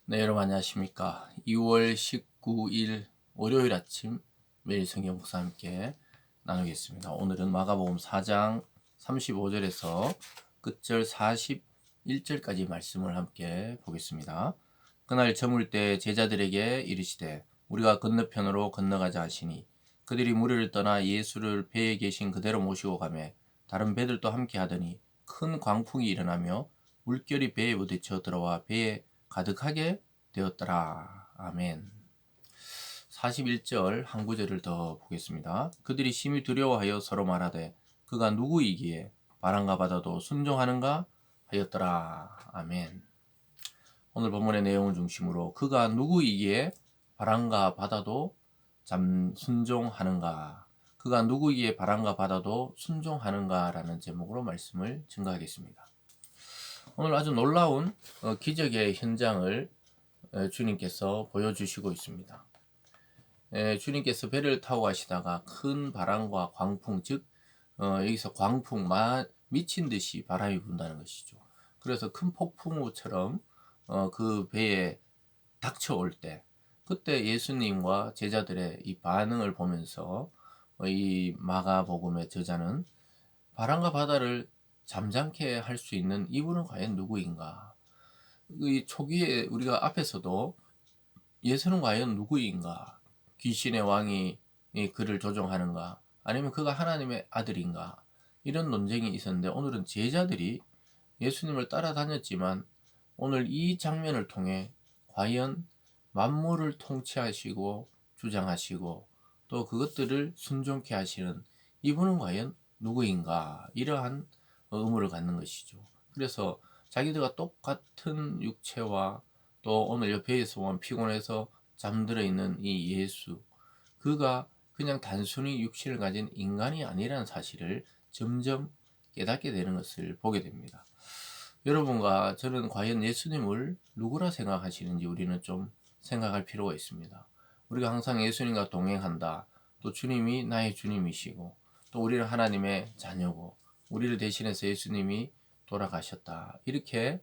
네, 여러분 안녕하십니까. 2월 19일 월요일 아침 매일 성경 목사 함께 나누겠습니다. 오늘은 마가복음 4장 35절에서 끝절 41절까지 말씀을 함께 보겠습니다. 그날 저물 때 제자들에게 이르시되 우리가 건너편으로 건너가자 하시니 그들이 무리를 떠나 예수를 배에 계신 그대로 모시고 가매 다른 배들도 함께 하더니 큰 광풍이 일어나며 물결이 배에 부딪혀 들어와 배에 가득하게 되었더라. 아멘. 41절 한 구절을 더 보겠습니다. 그들이 심히 두려워하여 서로 말하되 그가 누구이기에 바람과 바다도 순종하는가 하였더라. 아멘. 오늘 본문의 내용을 중심으로 그가 누구이기에 바람과 바다도 순종하는가, 그가 누구이기에 바람과 바다도 순종하는가 라는 제목으로 말씀을 증거하겠습니다. 오늘 아주 놀라운 기적의 현장을 주님께서 보여주시고 있습니다. 주님께서 배를 타고 가시다가 큰 바람과 광풍, 즉 여기서 광풍, 미친 듯이 바람이 분다는 것이죠. 그래서 큰 폭풍우처럼 그 배에 닥쳐올 때, 그때 예수님과 제자들의 이 반응을 보면서 이 마가복음의 저자는 바람과 바다를 잠잠케 할 수 있는 이분은 과연 누구인가? 이 초기에 우리가 앞에서도 예수는 과연 누구인가? 귀신의 왕이 그를 조종하는가? 아니면 그가 하나님의 아들인가? 이런 논쟁이 있었는데 오늘은 제자들이 예수님을 따라다녔지만 오늘 이 장면을 통해 과연 만물을 통치하시고 주장하시고 또 그것들을 순종케 하시는 이분은 과연 누구인가? 이러한 의무를 갖는 것이죠. 그래서 자기들과 똑같은 육체와 또 오늘 옆에서 보면 피곤해서 잠들어 있는 이 예수, 그가 그냥 단순히 육신을 가진 인간이 아니라는 사실을 점점 깨닫게 되는 것을 보게 됩니다. 여러분과 저는 과연 예수님을 누구라 생각하시는지 우리는 좀 생각할 필요가 있습니다. 우리가 항상 예수님과 동행한다. 또 주님이 나의 주님이시고 또 우리는 하나님의 자녀고 우리를 대신해서 예수님이 돌아가셨다. 이렇게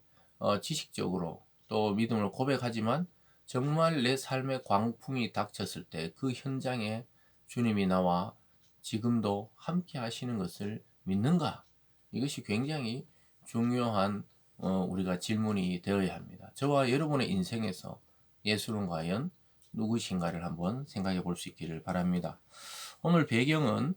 지식적으로 또 믿음을 고백하지만 정말 내 삶의 광풍이 닥쳤을 때 그 현장에 주님이 나와 지금도 함께 하시는 것을 믿는가? 이것이 굉장히 중요한 우리가 질문이 되어야 합니다. 저와 여러분의 인생에서 예수는 과연 누구신가를 한번 생각해 볼 수 있기를 바랍니다. 오늘 배경은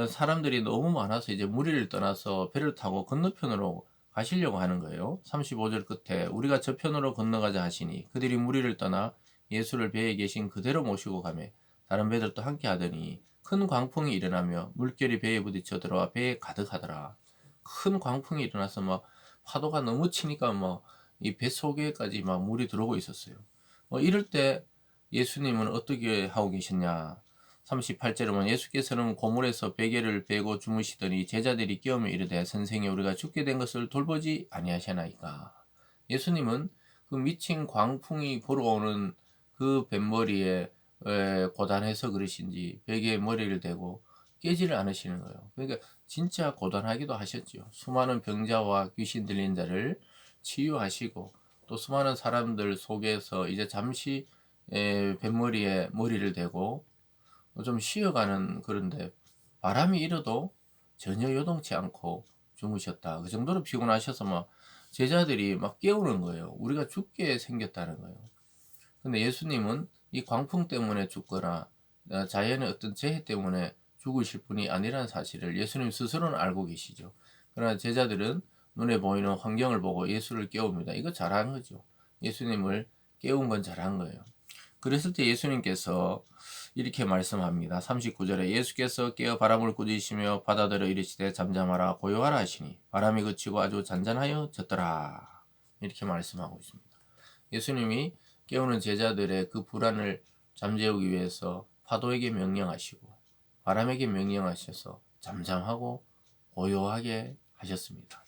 사람들이 너무 많아서 이제 무리를 떠나서 배를 타고 건너편으로 가시려고 하는 거예요. 35절 끝에 우리가 저편으로 건너가자 하시니 그들이 무리를 떠나 예수를 배에 계신 그대로 모시고 가매 다른 배들도 함께 하더니 큰 광풍이 일어나며 물결이 배에 부딪혀 들어와 배에 가득하더라. 큰 광풍이 일어나서 막 파도가 너무 치니까 막 이 배 속에까지 막 물이 들어오고 있었어요. 이럴 때 예수님은 어떻게 하고 계셨냐? 38절에 보면 예수께서는 고물에서 베개를 베고 주무시더니 제자들이 깨우며 이르되 선생이 우리가 죽게 된 것을 돌보지 아니하시나이까. 예수님은 그 미친 광풍이 불어오는 그 뱃머리에 고단해서 그러신지 베개에 머리를 대고 깨지를 않으시는 거예요. 그러니까 진짜 고단하기도 하셨죠. 수많은 병자와 귀신 들린 자를 치유하시고 또 수많은 사람들 속에서 이제 잠시 뱃머리에 머리를 대고 좀 쉬어가는, 그런데 바람이 일어도 전혀 요동치 않고 주무셨다. 그 정도로 피곤하셔서 막 제자들이 막 깨우는 거예요. 우리가 죽게 생겼다는 거예요. 근데 예수님은 이 광풍 때문에 죽거나 자연의 어떤 재해 때문에 죽으실 분이 아니라는 사실을 예수님 스스로는 알고 계시죠. 그러나 제자들은 눈에 보이는 환경을 보고 예수를 깨웁니다. 이거 잘한 거죠. 예수님을 깨운 건 잘한 거예요. 그랬을 때 예수님께서 이렇게 말씀합니다. 39절에 예수께서 깨어 바람을 꾸짖으시며 바다들어 이르시되 잠잠하라 고요하라 하시니 바람이 그치고 아주 잔잔하여 졌더라. 이렇게 말씀하고 있습니다. 예수님이 깨우는 제자들의 그 불안을 잠재우기 위해서 파도에게 명령하시고 바람에게 명령하셔서 잠잠하고 고요하게 하셨습니다.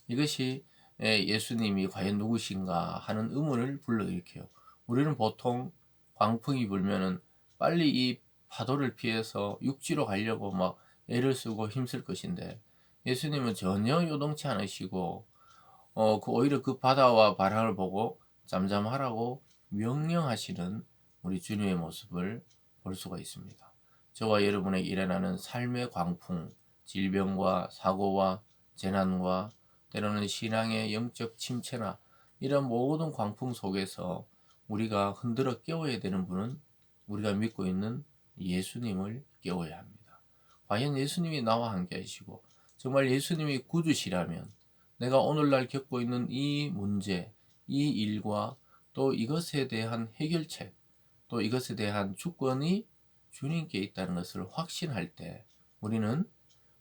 이것이 예수님이 과연 누구신가 하는 의문을 불러일으켜요. 우리는 보통 광풍이 불면은 빨리 이 파도를 피해서 육지로 가려고 막 애를 쓰고 힘쓸 것인데 예수님은 전혀 요동치 않으시고 오히려 그 바다와 바람을 보고 잠잠하라고 명령하시는 우리 주님의 모습을 볼 수가 있습니다. 저와 여러분에게 일어나는 삶의 광풍, 질병과 사고와 재난과 때로는 신앙의 영적 침체나 이런 모든 광풍 속에서 우리가 흔들어 깨워야 되는 분은 우리가 믿고 있는 예수님을 깨워야 합니다. 과연 예수님이 나와 함께 하시고 정말 예수님이 구주시라면 내가 오늘날 겪고 있는 이 문제, 이 일과 또 이것에 대한 해결책, 또 이것에 대한 주권이 주님께 있다는 것을 확신할 때 우리는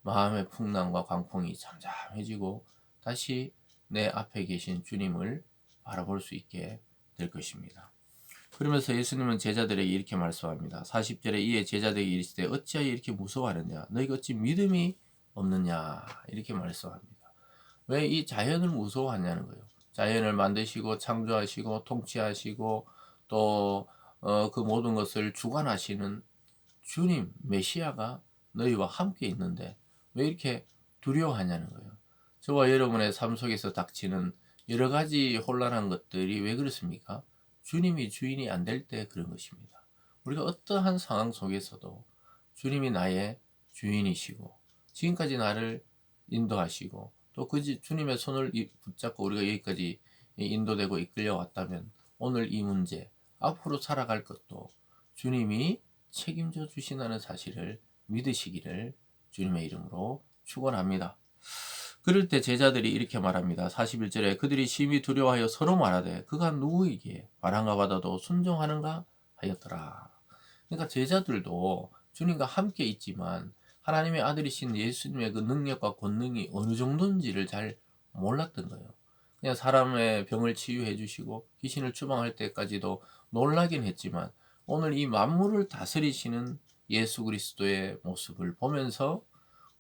마음의 풍랑과 광풍이 잠잠해지고 다시 내 앞에 계신 주님을 바라볼 수 있게 될 것입니다. 그러면서 예수님은 제자들에게 이렇게 말씀합니다. 40절에 이에 제자들에게 이르시되 어찌하여 이렇게 무서워하느냐 너희가 어찌 믿음이 없느냐 이렇게 말씀합니다. 왜 이 자연을 무서워하냐는 거예요. 자연을 만드시고 창조하시고 통치하시고 또 그 모든 것을 주관하시는 주님 메시아가 너희와 함께 있는데 왜 이렇게 두려워하냐는 거예요. 저와 여러분의 삶 속에서 닥치는 여러 가지 혼란한 것들이 왜 그렇습니까? 주님이 주인이 안 될 때 그런 것입니다. 우리가 어떠한 상황 속에서도 주님이 나의 주인이시고 지금까지 나를 인도하시고 또 그 주님의 손을 붙잡고 우리가 여기까지 인도되고 이끌려 왔다면 오늘 이 문제 앞으로 살아갈 것도 주님이 책임져 주신다는 사실을 믿으시기를 주님의 이름으로 축원합니다. 그럴 때 제자들이 이렇게 말합니다. 41절에 그들이 심히 두려워하여 서로 말하되 그가 누구이기에 바람과 바다도 순종하는가 하였더라. 그러니까 제자들도 주님과 함께 있지만 하나님의 아들이신 예수님의 그 능력과 권능이 어느 정도인지를 잘 몰랐던 거예요. 그냥 사람의 병을 치유해 주시고 귀신을 추방할 때까지도 놀라긴 했지만 오늘 이 만물을 다스리시는 예수 그리스도의 모습을 보면서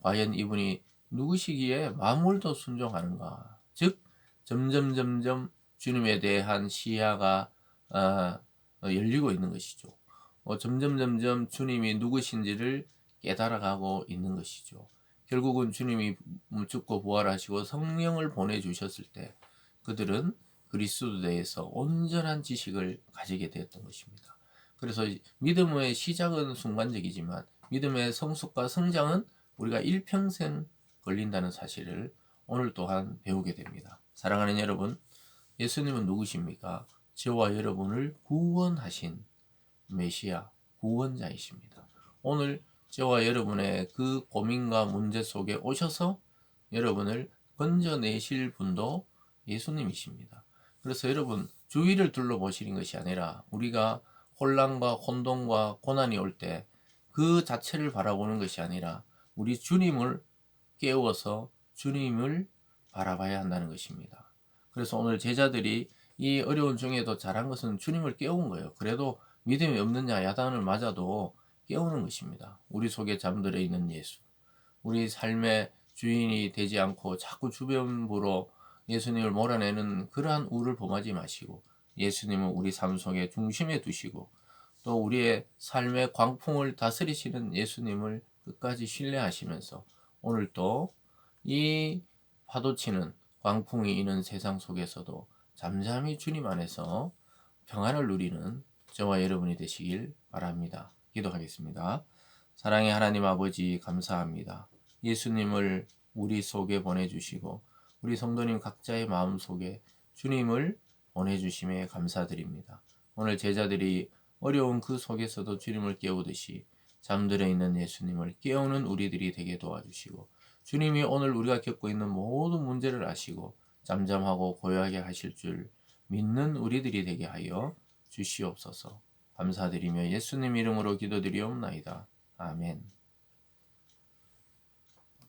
과연 이분이 누구시기에 만물도 순종하는가? 즉 점점 주님에 대한 시야가 열리고 있는 것이죠. 점점 주님이 누구신지를 깨달아가고 있는 것이죠. 결국은 주님이 죽고 부활하시고 성령을 보내주셨을 때 그들은 그리스도에 대해서 온전한 지식을 가지게 되었던 것입니다. 그래서 믿음의 시작은 순간적이지만 믿음의 성숙과 성장은 우리가 일평생 걸린다는 사실을 오늘 또한 배우게 됩니다. 사랑하는 여러분, 예수님은 누구십니까? 저와 여러분을 구원하신 메시아, 구원자이십니다. 오늘 저와 여러분의 그 고민과 문제 속에 오셔서 여러분을 건져내실 분도 예수님이십니다. 그래서 여러분 주위를 둘러보시는 것이 아니라 우리가 혼란과 혼돈과 고난이 올 때 그 자체를 바라보는 것이 아니라 우리 주님을 깨워서 주님을 바라봐야 한다는 것입니다. 그래서 오늘 제자들이 이 어려운 중에도 잘한 것은 주님을 깨운 거예요. 그래도 믿음이 없느냐 야단을 맞아도 깨우는 것입니다. 우리 속에 잠들어 있는 예수, 우리 삶의 주인이 되지 않고 자꾸 주변부로 예수님을 몰아내는 그러한 우를 범하지 마시고 예수님은 우리 삶 속에 중심에 두시고 또 우리의 삶의 광풍을 다스리시는 예수님을 끝까지 신뢰하시면서 오늘 또 이 파도치는 광풍이 있는 세상 속에서도 잠잠히 주님 안에서 평안을 누리는 저와 여러분이 되시길 바랍니다. 기도하겠습니다. 사랑의 하나님 아버지 감사합니다. 예수님을 우리 속에 보내주시고 우리 성도님 각자의 마음 속에 주님을 보내주심에 감사드립니다. 오늘 제자들이 어려운 그 속에서도 주님을 깨우듯이 잠들어 있는 예수님을 깨우는 우리들이 되게 도와주시고 주님이 오늘 우리가 겪고 있는 모든 문제를 아시고 잠잠하고 고요하게 하실 줄 믿는 우리들이 되게 하여 주시옵소서. 감사드리며 예수님 이름으로 기도드리옵나이다. 아멘.